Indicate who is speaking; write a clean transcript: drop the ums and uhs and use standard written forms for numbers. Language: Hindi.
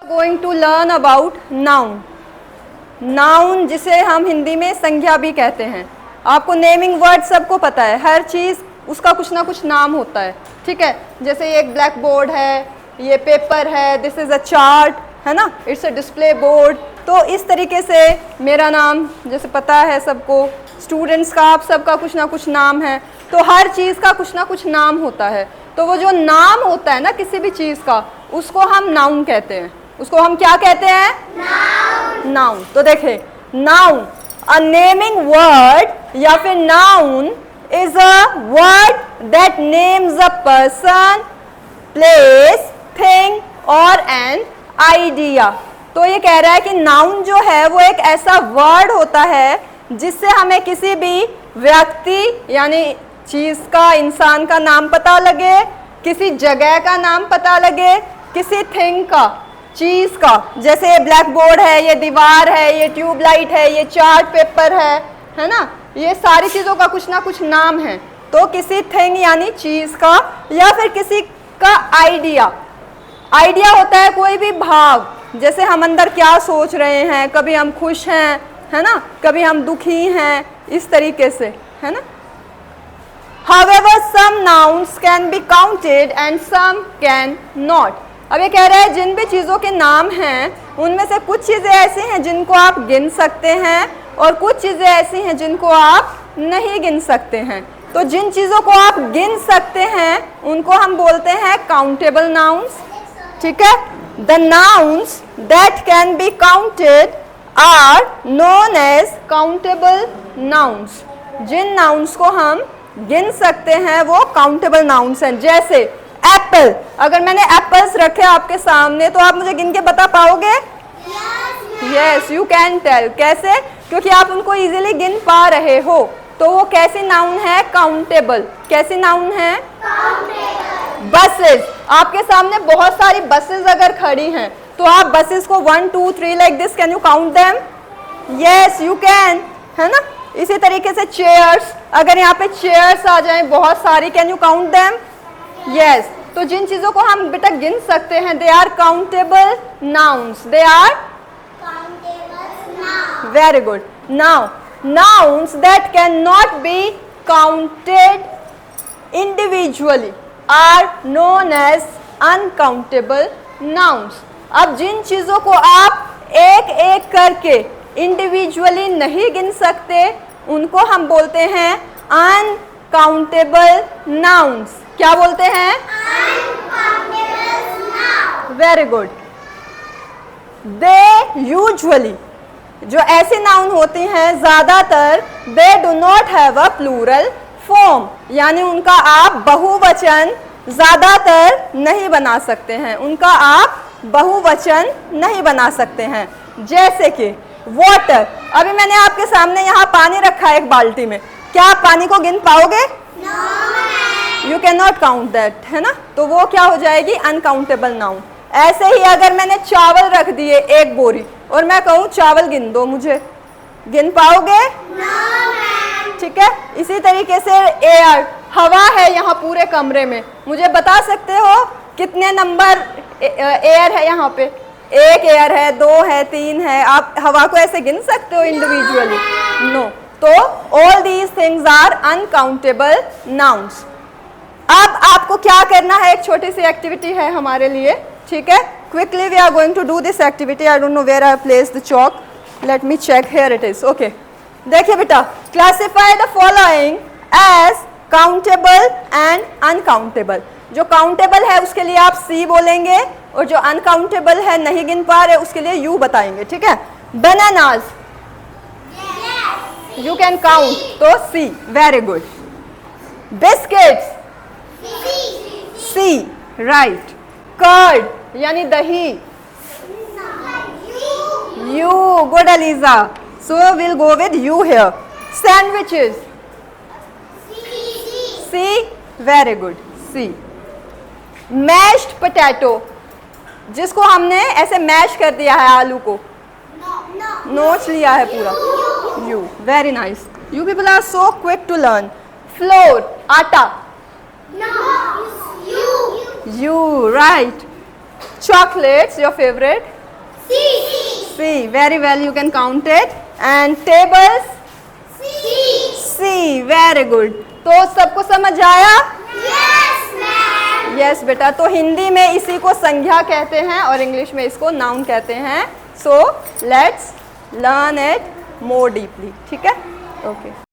Speaker 1: Going to learn about noun. Noun जिसे हम हिंदी में संज्ञा भी कहते हैं। आपको नेमिंग वर्ड सबको पता है, हर चीज़ उसका कुछ ना कुछ नाम होता है, ठीक है। जैसे ये एक ब्लैक बोर्ड है, ये पेपर है, दिस इज़ अ चार्ट, है ना, इट्स अ डिस्प्ले बोर्ड। तो इस तरीके से मेरा नाम जैसे पता है सबको, स्टूडेंट्स का आप सबका कुछ ना कुछ नाम है। तो हर चीज़ का कुछ ना कुछ नाम होता है। तो वो जो नाम होता है ना किसी भी चीज़ का, उसको हम नाउन कहते हैं। उसको हम क्या कहते हैं? नाउन। नाउन। तो देखें, नाउन अ नेमिंग वर्ड या फिर noun is a word that names a person, place, thing और एन आइडिया। तो ये कह रहा है कि नाउन जो है वो एक ऐसा वर्ड होता है जिससे हमें किसी भी व्यक्ति यानी चीज़ का, इंसान का नाम पता लगे, किसी जगह का नाम पता लगे, किसी थिंग का, चीज़ का। जैसे ये ब्लैक बोर्ड है, ये दीवार है, ये ट्यूबलाइट है, ये चार्ट पेपर है ना, ये सारी चीज़ों का कुछ ना कुछ नाम है। तो किसी थिंग यानी चीज़ का या फिर किसी का आइडिया। आइडिया होता है कोई भी भाव, जैसे हम अंदर क्या सोच रहे हैं, कभी हम खुश हैं, है ना, कभी हम दुखी हैं, इस तरीके से, है ना। However, some nouns can be counted and some can not. अब ये कह रहा है जिन भी चीज़ों के नाम हैं उनमें से कुछ चीज़ें ऐसी हैं जिनको आप गिन सकते हैं और कुछ चीज़ें ऐसी हैं जिनको आप नहीं गिन सकते हैं। तो जिन चीज़ों को आप गिन सकते हैं उनको हम बोलते हैं काउंटेबल नाउन्स, ठीक है। The nouns that can be counted are known as countable nouns. जिन नाउन्स को हम गिन सकते हैं वो काउंटेबल नाउन्स हैं। जैसे एप्पल, अगर मैंने एप्पल्स रखे आपके सामने तो आप मुझे गिन के बता पाओगे? Yes, you can tell. कैसे? क्योंकि आप उनको इजीली गिन पा रहे हो। तो वो कैसी नाउन है? काउंटेबल। कैसी नाउन है? बसेस, आपके सामने बहुत सारी बसेस अगर खड़ी हैं तो आप बसेस को 1 2 3 like this, can you count them? Yes, you can, है ना। इसी तरीके से चेयर्स, अगर यहाँ पे चेयर्स आ जाएं बहुत सारी, can you count them? Yes. तो जिन चीजों को हम बेटा गिन सकते हैं they are countable nouns, they are very good. Now nouns that cannot be counted individually are known as uncountable nouns. अब जिन चीजों को आप एक एक करके इंडिविजुअली नहीं गिन सकते उनको हम बोलते हैं अनकाउंटेबल नाउन्स। क्या बोलते हैं? Very good. दे यूजुअली, जो ऐसी नाउन होती हैं ज्यादातर, they do not have a plural form, यानी उनका आप बहुवचन ज्यादातर नहीं बना सकते हैं, उनका आप बहुवचन नहीं बना सकते हैं। जैसे कि वाटर, अभी मैंने आपके सामने यहाँ पानी रखा है एक बाल्टी में, क्या आप पानी को गिन पाओगे? You can not count that, है ना। तो वो क्या हो जाएगी? Uncountable noun. ऐसे ही अगर मैंने चावल रख दिए एक बोरी और मैं कहूँ चावल गिन दो मुझे, गिन पाओगे? ठीक है। इसी तरीके से एयर, हवा है यहाँ पूरे कमरे में, मुझे बता सकते हो कितने नंबर एयर है यहाँ पे? 1 एयर है, 2 है, 3 है। आप हवा को ऐसे गिन सकते हो इंडिविजुअली? नो। तो all these things are uncountable nouns. अब आपको क्या करना है, एक छोटी सी एक्टिविटी है हमारे लिए, ठीक है। Quickly we are going to do this activity. I don't know where I place the chalk, let me check, here it is. Okay, देखिए बेटा, classify the following as countable and uncountable. जो काउंटेबल है उसके लिए आप सी बोलेंगे और जो अनकाउंटेबल है, नहीं गिन पा रहे, उसके लिए यू बताएंगे, ठीक है। बनानास, यू कैन काउंट, तो see, very good. Biscuits, see, right. Curd यानी दही, you, good Aliza, so will go with you here. Sandwiches, see, very good, see. Mashed potato, जिसको हमने ऐसे मैश कर दिया है आलू को, नोच लिया है पूरा, you, very nice. You people are so quick to learn. Flour, atta, you, right. Chocolates, your favorite? C. Very well. You can count it. And tables? C. Very good. तो सबको समझ आया? यस बेटा, तो हिंदी में इसी को संज्ञा कहते हैं और इंग्लिश में इसको नाउन कहते हैं. So let's learn it more deeply. ठीक है? ओके.